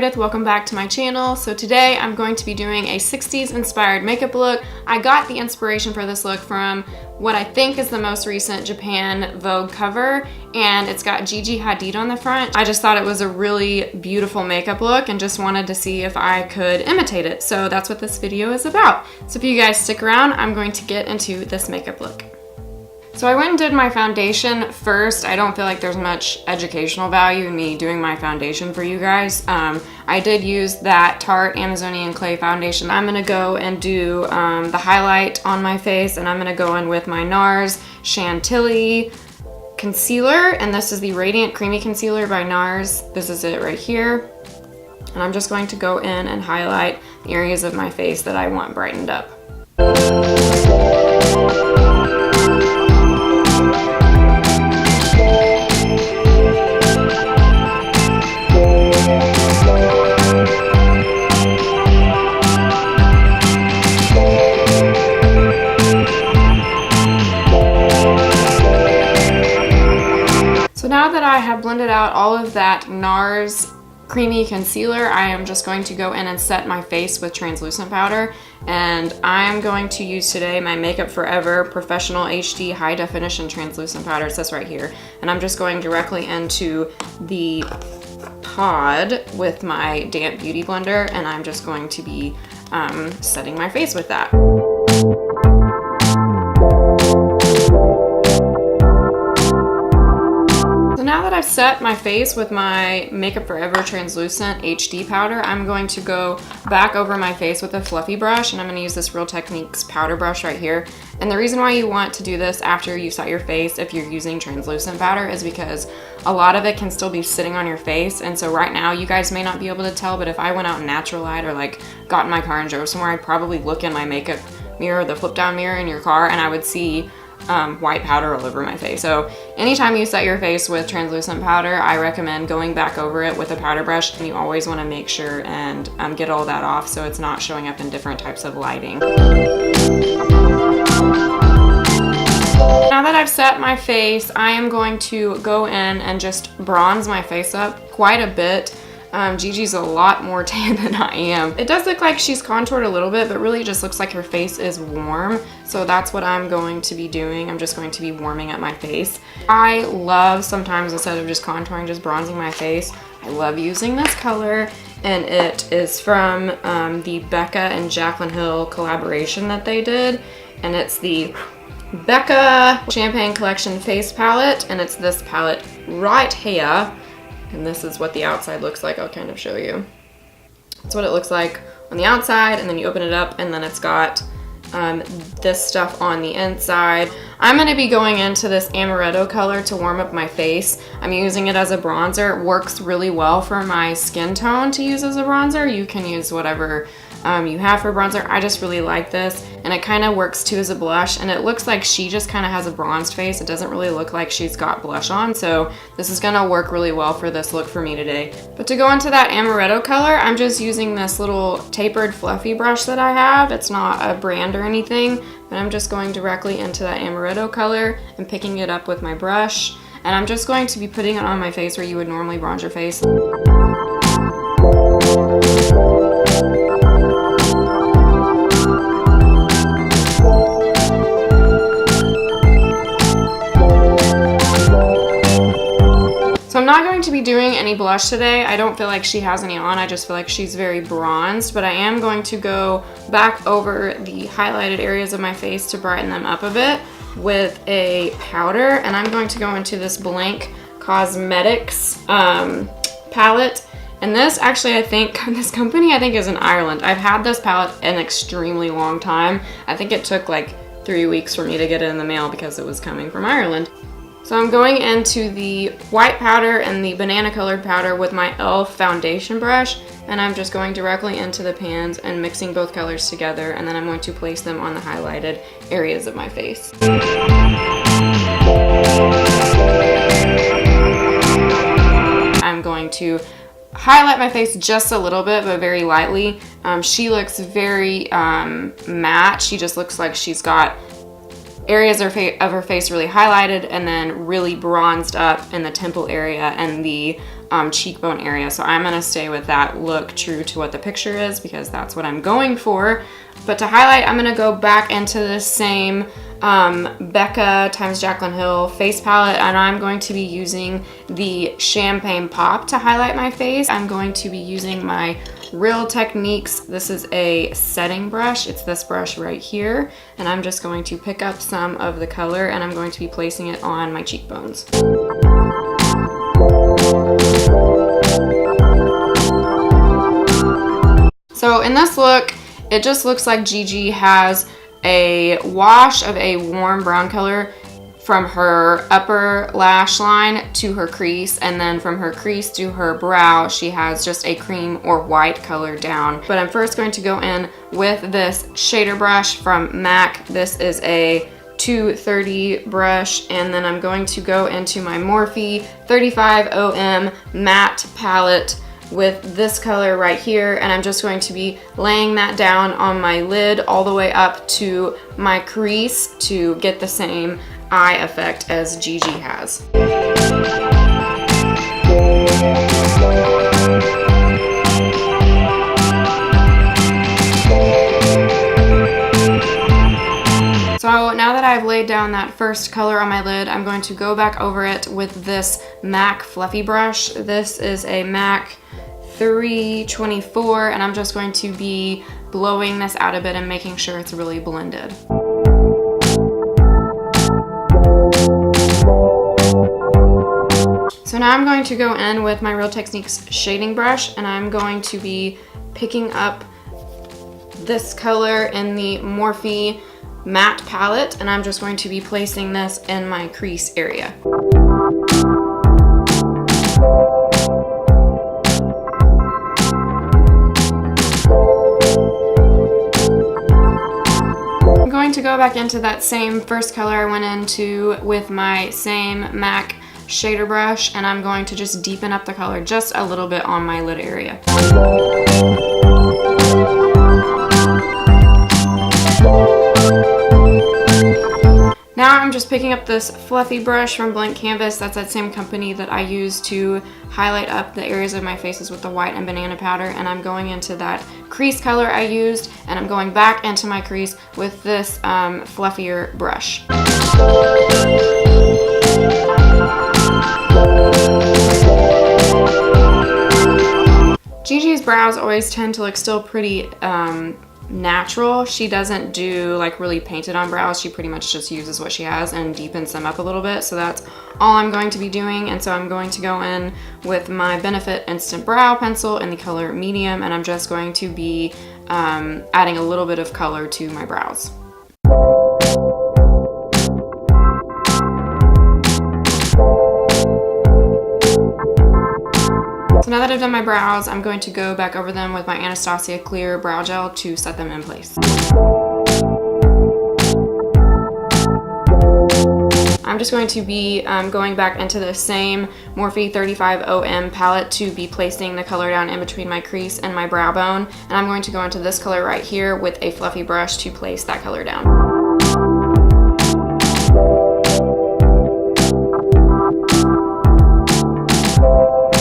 Meredith, welcome back to my channel. So today I'm going to be doing a 60s inspired makeup look. I got the inspiration for this look from what I think is the most recent Japan Vogue cover, and it's got GIGI Hadid on the front. I just thought it was a really beautiful makeup look and just wanted to see if I could imitate it. So that's what this video is about. So if you guys stick around, I'm going to get into this makeup look. So I went and did my foundation first. I don't feel like there's much educational value in me doing my foundation for you guys. I did use that Tarte Amazonian Clay foundation. I'm gonna go and do the highlight on my face, and I'm gonna go in with my NARS Chantilly concealer, and this is the Radiant Creamy Concealer by NARS. This is it right here. And I'm just going to go in and highlight the areas of my face that I want brightened up. So now that I have blended out all of that NARS creamy concealer, I am just going to go in and set my face with translucent powder. And I'm going to use today my Makeup Forever Professional HD High Definition Translucent Powder. It says right here. And I'm just going directly into the pod with my damp beauty blender, and I'm just going to be setting my face with that. Now that I've set my face with my Makeup Forever Translucent HD powder, I'm going to go back over my face with a fluffy brush, and I'm going to use this Real Techniques powder brush right here. And the reason why you want to do this after you set your face if you're using translucent powder is because a lot of it can still be sitting on your face. And so right now you guys may not be able to tell, but if I went out in natural light or like got in my car and drove somewhere, I'd probably look in my makeup mirror, the flip down mirror in your car, and I would see white powder all over my face. So anytime you set your face with translucent powder, I recommend going back over it with a powder brush, and you always want to make sure and get all that off so it's not showing up in different types of lighting. Now that I've set my face, I am going to go in and just bronze my face up quite a bit. Gigi's a lot more tan than I am. It does look like she's contoured a little bit, but really it just looks like her face is warm. So that's what I'm going to be doing. I'm just going to be warming up my face. I love sometimes, instead of just contouring, just bronzing my face. I love using this color, and it is from the BECCA and JACLYN Hill collaboration that they did. And it's the BECCA Champagne Collection Face Palette, and it's this palette right here. And this is what the outside looks like. I'll kind of show you. That's what it looks like on the outside, and then you open it up, and then it's got this stuff on the inside. I'm going to be going into this amaretto color to warm up my face. I'm using it as a bronzer. It works really well for my skin tone to use as a bronzer. You can use whatever you have for bronzer. I just really like this, and it kind of works too as a blush, and it looks like she just kind of has a bronzed face. It doesn't really look like she's got blush on, so this is gonna work really well for this look for me today. But to go into that amaretto color, I'm just using this little tapered fluffy brush that I have. It's not a brand or anything, but I'm just going directly into that amaretto color and picking it up with my brush, and I'm just going to be putting it on my face where you would normally bronze your face. I'm not going to be doing any blush today. I don't feel like she has any on. I just feel like she's very bronzed, but I am going to go back over the highlighted areas of my face to brighten them up a bit with a powder, and I'm going to go into this Blank Cosmetics palette. And this actually, I think, this company I think is in Ireland. I've had this palette an extremely long time. I think it took like 3 weeks for me to get it in the mail because it was coming from Ireland. So I'm going into the white powder and the banana colored powder with my e.l.f. foundation brush, and I'm just going directly into the pans and mixing both colors together, and then I'm going to place them on the highlighted areas of my face. I'm going to highlight my face just a little bit, but very lightly. She looks very matte. She just looks like she's got areas of her face really highlighted and then really bronzed up in the temple area and the cheekbone area. So I'm gonna stay with that look true to what the picture is because that's what I'm going for. But to highlight, I'm gonna go back into the same BECCA times JACLYN Hill face palette, and I'm going to be using the Champagne Pop to highlight my face. I'm going to be using my Real Techniques. This is a setting brush. It's this brush right here, and I'm just going to pick up some of the color and I'm going to be placing it on my cheekbones. So in this look, it just looks like Gigi has a wash of a warm brown color from her upper lash line to her crease, and then from her crease to her brow she has just a cream or white color down. But I'm first going to go in with this shader brush from MAC. This is a 230 brush, and then I'm going to go into my Morphe 35OM matte palette with this color right here, and I'm just going to be laying that down on my lid all the way up to my crease to get the same eye effect as Gigi has. So now that I've laid down that first color on my lid, I'm going to go back over it with this MAC fluffy brush. This is a MAC 324, and I'm just going to be blowing this out a bit and making sure it's really blended. So now I'm going to go in with my Real Techniques shading brush, and I'm going to be picking up this color in the Morphe matte palette, and I'm just going to be placing this in my crease area. I'm going to go back into that same first color I went into with my same MAC shader brush, and I'm going to just deepen up the color just a little bit on my lid area. Now I'm just picking up this fluffy brush from Blank Canvas. That's that same company that I use to highlight up the areas of my faces with the white and banana powder, and I'm going into that crease color I used, and I'm going back into my crease with this fluffier brush. Gigi's brows always tend to look still pretty natural. She doesn't do like really painted on brows. She pretty much just uses what she has and deepens them up a little bit. So that's all I'm going to be doing. And so I'm going to go in with my Benefit Instant Brow Pencil in the color medium, and I'm just going to be adding a little bit of color to my brows. So now that I've done my brows, I'm going to go back over them with my Anastasia Clear Brow Gel to set them in place. I'm just going to be going back into the same Morphe 35OM palette to be placing the color down in between my crease and my brow bone. And I'm going to go into this color right here with a fluffy brush to place that color down.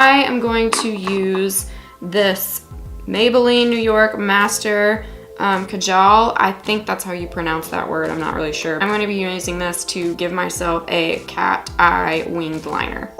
I am going to use this Maybelline New York Master Kajal. I think that's how you pronounce that word. I'm not really sure. I'm going to be using this to give myself a cat eye winged liner.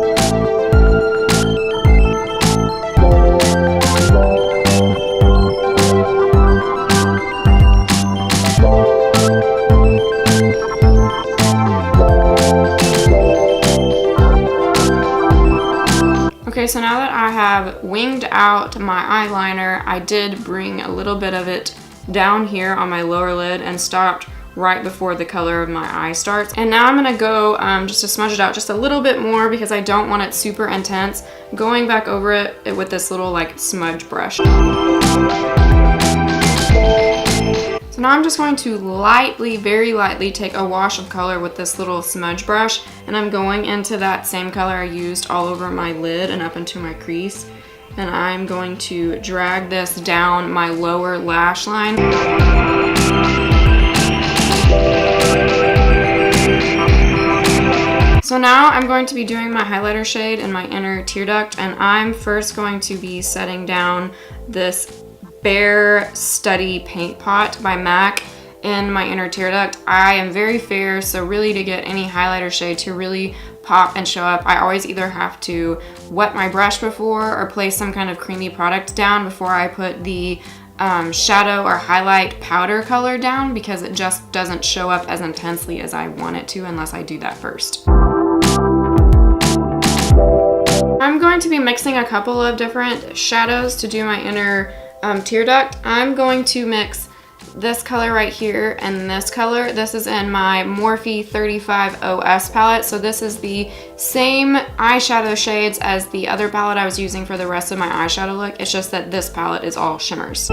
Okay, so now that I have winged out my eyeliner, I did bring a little bit of it down here on my lower lid and stopped right before the color of my eye starts. And now I'm gonna go just to smudge it out just a little bit more because I don't want it super intense. Going back over it with this little like smudge brush. So now I'm just going to lightly, very lightly take a wash of color with this little smudge brush, and I'm going into that same color I used all over my lid and up into my crease. And I'm going to drag this down my lower lash line. So now I'm going to be doing my highlighter shade in my inner tear duct, and I'm first going to be setting down this Bare Study Paint Pot by MAC in my inner tear duct. I am very fair, so really to get any highlighter shade to really pop and show up, I always either have to wet my brush before or place some kind of creamy product down before I put the shadow or highlight powder color down, because it just doesn't show up as intensely as I want it to unless I do that first. I'm going to be mixing a couple of different shadows to do my inner tear duct. I'm going to mix this color right here and this color. This is in my Morphe 35 OS palette. So this is the same eyeshadow shades as the other palette I was using for the rest of my eyeshadow look. It's just that this palette is all shimmers.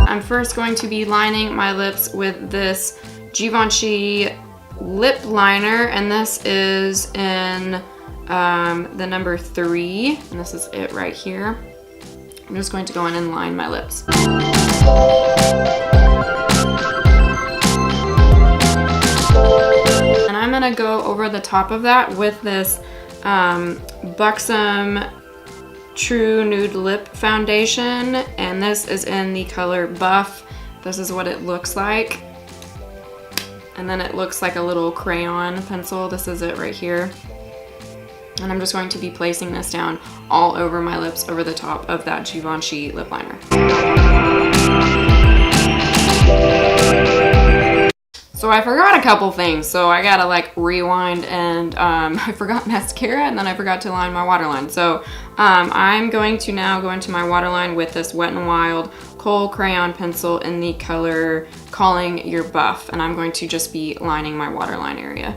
I'm first going to be lining my lips with this Givenchy lip liner, and this is in the number 3, and this is it right here. I'm just going to go in and line my lips. And I'm gonna go over the top of that with this Buxom True Nude Lip Foundation, and this is in the color Buff. This is what it looks like. And then it looks like a little crayon pencil. This is it right here. And I'm just going to be placing this down all over my lips over the top of that Givenchy lip liner. So I forgot a couple things, so I gotta like rewind, and I forgot mascara, and then I forgot to line my waterline. So I'm going to now go into my waterline with this Wet n Wild Kohl crayon pencil in the color Calling Your Buff, and I'm going to just be lining my waterline area.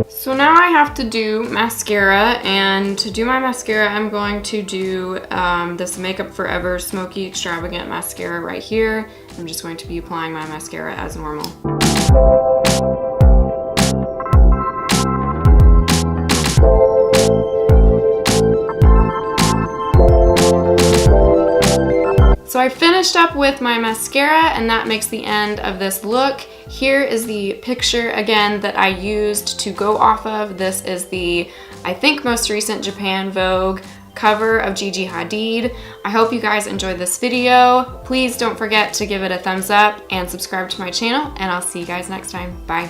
So now I have to do mascara, and to do my mascara I'm going to do this Makeup Forever Smoky Extravagant Mascara right here. I'm just going to be applying my mascara as normal. So I finished up with my mascara, and that makes the end of this look. Here is the picture again that I used to go off of. This is the, I think, most recent Japan Vogue cover of GIGI Hadid. I hope you guys enjoyed this video. Please don't forget to give it a thumbs up and subscribe to my channel, and I'll see you guys next time. Bye.